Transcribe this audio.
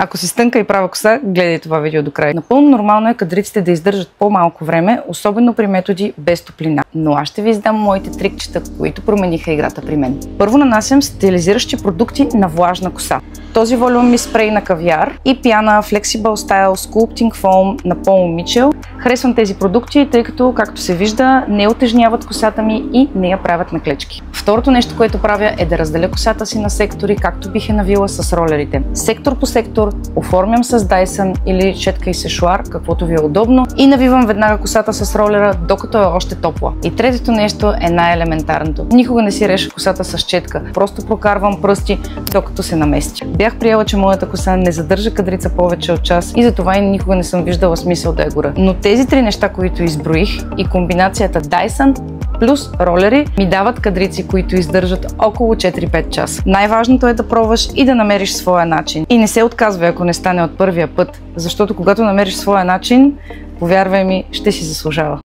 Ако си с тънка и права коса, гледай това видео до край. Напълно нормално е кадриците да издържат по-малко време, особено при методи без топлина. Но аз ще ви издам моите трикчета, които промениха играта при мен. Първо нанасям стилизиращи продукти на влажна коса. Този волюм ми спрей на кавиар и пяна Flexible Style Sculpting Foam на Paul Mitchell. Харесвам тези продукти, тъй като, както се вижда, не утежняват косата ми и не я правят на клечки. Второто нещо, което правя, е да разделя косата си на сектори, както бих я навила с ролерите. Сектор по сектор оформям с Dyson или щетка и сешуар, каквото ви е удобно, и навивам веднага косата с ролера, докато е още топла. И третото нещо е най-елементарното. Никога не си реша косата с щетка, просто прокарвам пръсти, докато се намести. Бях приела, че моята коса не задържа кадрица повече от час и затова и никога не съм виждала смисъл да я гора. Но тези три неща, които изброих, и комбинацията Dyson плюс ролери ми дават кадрици, които издържат около 4-5 часа. Най-важното е да пробваш и да намериш своя начин. И не се отказвай, ако не стане от първия път, защото когато намериш своя начин, повярвай ми, ще си заслужава.